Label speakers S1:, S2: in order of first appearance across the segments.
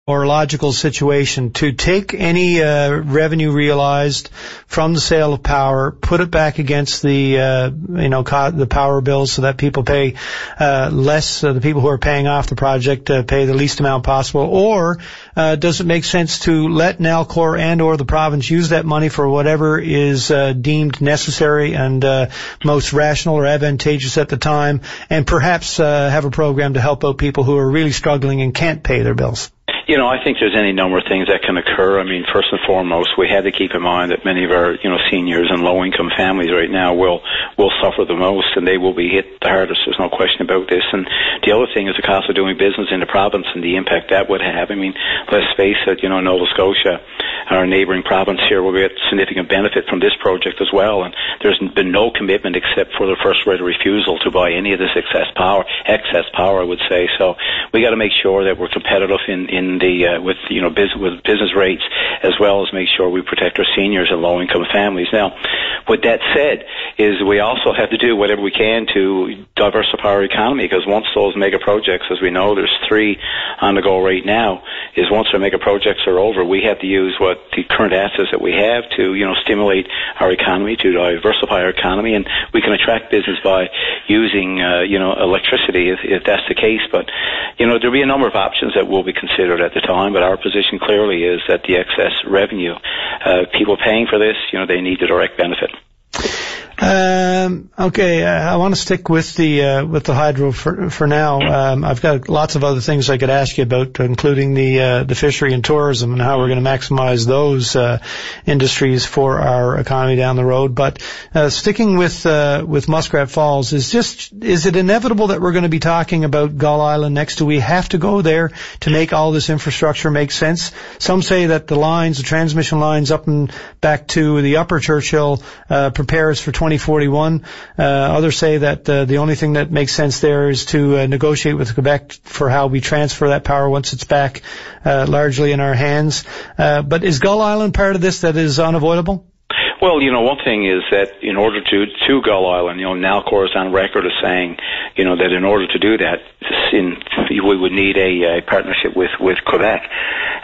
S1: or logical situation to take any revenue realized from the sale of power, put it back against the the power bills so that people pay less, the people who are paying off the project pay the least amount possible, or does it make sense to let Nalcor and or the province use that money for whatever is deemed necessary and most rational or advantageous at the time, and perhaps have a program to help out people who are really struggling and can't pay their bills?
S2: You know, I think there's any number of things that can occur. I mean, first and foremost, we have to keep in mind that many of our, seniors and low-income families right now will suffer the most, and they will be hit the hardest. There's no question about this. And the other thing is the cost of doing business in the province and the impact that would have. I mean, let's face it, Nova Scotia, our neighbouring province here, will get significant benefit from this project as well. And there's been no commitment except for the first right of refusal to buy any of this excess power, I would say. So we got to make sure that we're competitive with business rates, as well as make sure we protect our seniors and low income families. Now, with that said, is we also have to do whatever we can to diversify our economy, because once those mega projects, as we know, there's 3 on the go right now, is once our mega projects are over, we have to use what the current assets that we have to, stimulate our economy, to diversify our economy, and we can attract business by using, electricity if that's the case. But, there'll be a number of options that will be considered at the time, but our position clearly is that the excess revenue, people paying for this, they need the direct benefit.
S1: Okay, I want to stick with the hydro for now. I've got lots of other things I could ask you about, including the fishery and tourism and how we're going to maximize those industries for our economy down the road. But sticking with Muskrat Falls, is it inevitable that we're going to be talking about Gull Island next? Do we have to go there to make all this infrastructure make sense? Some say that the transmission lines up and back to the Upper Churchill prepares for 2041. Others say that the only thing that makes sense there is to negotiate with Quebec for how we transfer that power once it's back largely in our hands. But is Gull Island part of this that is unavoidable?
S2: Well, one thing is that in order to Gull Island, Nalcor is on record as saying, that in order to do that, we would need a partnership with Quebec.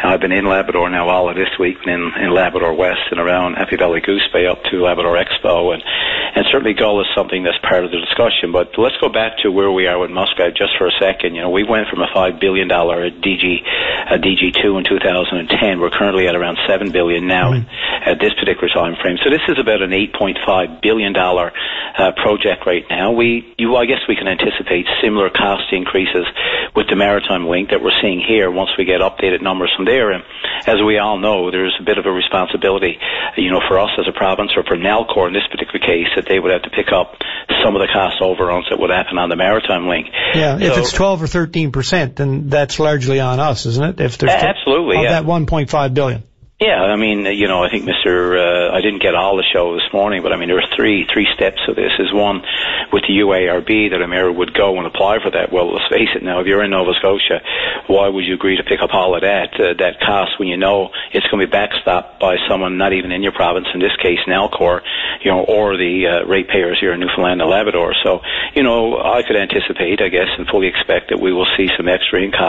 S2: I've been in Labrador now all of this week, in Labrador West and around Happy Valley Goose Bay up to Labrador Expo, and certainly Gull is something that's part of the discussion. But let's go back to where we are with Muskrat just for a second. We went from a $5 billion DG2 in 2010. We're currently at around $7 billion now at this particular time frame. So this is about an $8.5 billion project right now. I guess we can anticipate similar cost increases with the Maritime Link that we're seeing here once we get updated numbers from there. And as we all know, there's a bit of a responsibility, for us as a province, or for Nalcor in this particular case, that they would have to pick up some of the cost overruns that would happen on the Maritime Link. Yeah,
S1: if it's 12 or 13%, then that's largely on us, isn't it? If there's
S2: absolutely,
S1: of that $1.5 billion.
S2: Yeah, I mean, I think I didn't get all the show this morning, but I mean, there are three steps to this. Is one, with the UARB, that a mayor would go and apply for that. Well, let's face it now, if you're in Nova Scotia, why would you agree to pick up all of that cost when you know it's going to be backstopped by someone not even in your province, in this case, Nalcor, or the ratepayers here in Newfoundland and Labrador. So, I could anticipate, I guess, and fully expect that we will see some extra increased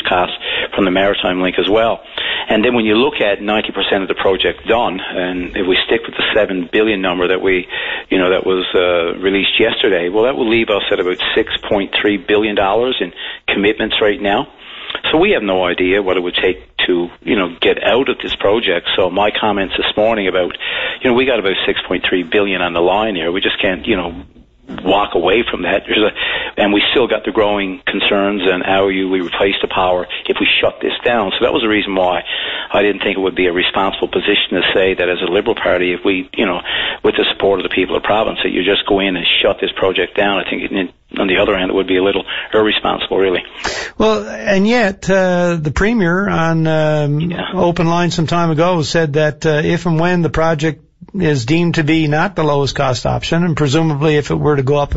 S2: costs from the Maritime Link as well. And then when you look at 90% of the project done, and if we stick with the $7 billion number that that was released yesterday, well, that will leave us at about $6.3 billion in commitments right now. So we have no idea what it would take to, get out of this project. So my comments this morning about, we got about $6.3 billion on the line here. We just can't, walk away from that. And we still got the growing concerns and how we replace the power if we shut this down. So that was the reason why I didn't think it would be a responsible position to say that as a Liberal Party, if we, with the support of the people of the province, that you just go in and shut this project down. I think on the other hand, it would be a little irresponsible, really. Well,
S1: and yet, the Premier on Open Line some time ago said that if and when the project is deemed to be not the lowest cost option, and presumably if it were to go up,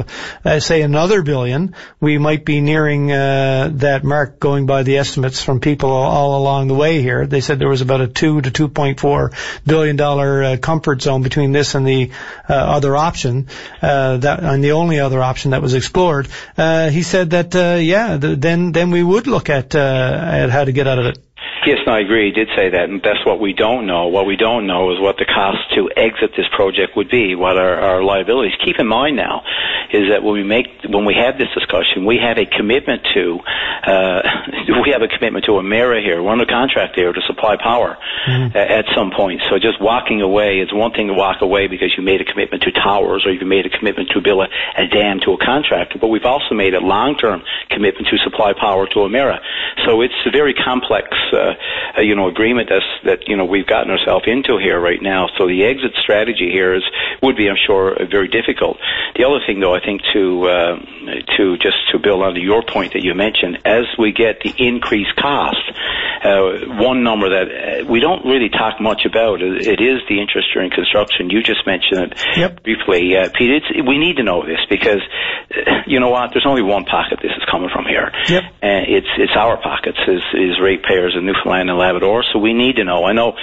S1: say another $1 billion, we might be nearing that mark going by the estimates from people all along the way here. They said there was about a $2 to $2.4 billion comfort zone between this and the other option, and the only other option that was explored. He said that then we would look at how to get out of it.
S2: Yes, no, I agree. He did say that, and that's what we don't know. What we don't know is what the cost to exit this project would be, what our liabilities. Keep in mind now is that when we had this discussion, we had a commitment to Emera here. We're under contract there to supply power at some point. So just walking away is one thing to walk away because you made a commitment to towers or you made a commitment to build a dam to a contractor. But we've also made a long-term commitment to supply power to Emera. So it's a very complex agreement that we've gotten ourselves into here right now. So the exit strategy here would be, I'm sure, very difficult. The other thing, though, I think to build on to your point that you mentioned, as we get the increased cost, one number that we don't really talk much about, it is the interest during construction. You just mentioned it briefly, Pete. We need to know this because you know what? There's only one pocket this is coming from here, and it's our pockets as ratepayers in Newfoundland and Labrador. So we need to know. I know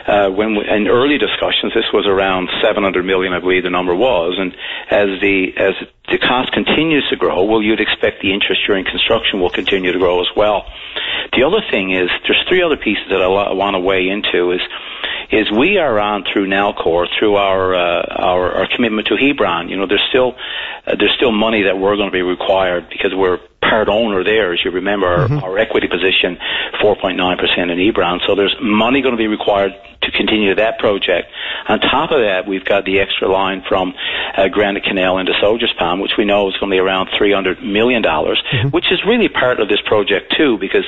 S2: in early discussions, this was around $700 million, I believe the number was, and as the cost continues to grow, you'd expect the interest during construction will continue to grow as well. The other thing is, there's three other pieces that I want to weigh into is we are on through Nalcor, through our commitment to Hebron. There's still money that we're going to be required because we're part owner there. As you remember, our equity position, 4.9% in Hebron. So there's money going to be required to continue that project. On top of that, we've got the extra line from Granite Canal into Soldiers Pond, which we know is going to be around $300 million, which is really part of this project too, because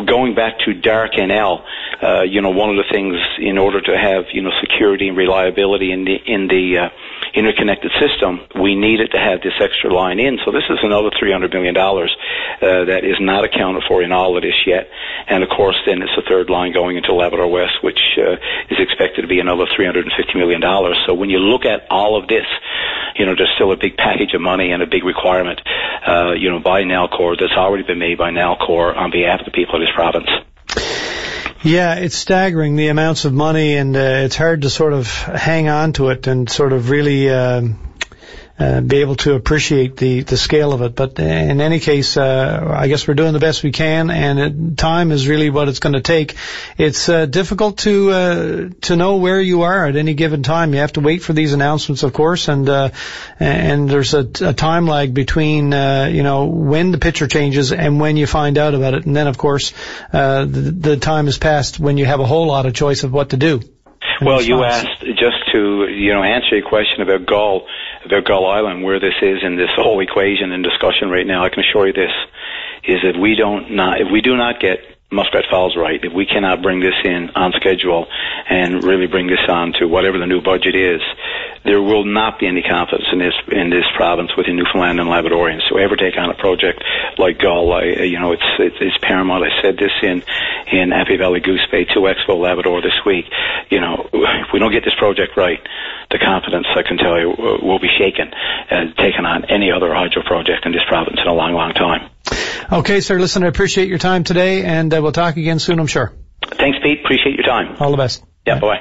S2: going back to Dark NL, one of the things in order to have, security and reliability in the interconnected system, we needed to have this extra line in. So this is another $300 million that is not accounted for in all of this yet. And of course, then it's a third line going into Labrador West, which is expected to be another $350 million. So when you look at all of this, there's still a big package of money and a big requirement, by Nalcor that's already been made by Nalcor on behalf of the people of this province.
S1: Yeah, it's staggering, the amounts of money, and it's hard to sort of hang on to it and sort of really be able to appreciate the scale of it. But in any case, I guess we're doing the best we can, and time is really what it's going to take. It's difficult to know where you are at any given time. You have to wait for these announcements, of course, and there's a time lag between when the picture changes and when you find out about it, and then of course the time has passed when you have a whole lot of choice of what to do.
S2: Well, you asked just to answer your question about Gull Island, where this is in this whole equation and discussion right now. I can assure you this is that if we do not get Muskrat Falls right, if we cannot bring this in on schedule and really bring this on to whatever the new budget is, there will not be any confidence in this province within Newfoundland and Labradorians to ever take on a project like Gull. It's paramount. I said this in Happy Valley Goose Bay 2 Expo Labrador this week. If we don't get this project right, the confidence, I can tell you, will be shaken taking on any other hydro project in this province in a long, long time.
S1: Okay, sir. Listen, I appreciate your time today, and we'll talk again soon, I'm sure.
S2: Thanks, Pete. Appreciate your time.
S1: All the best.
S2: Yeah, bye-bye.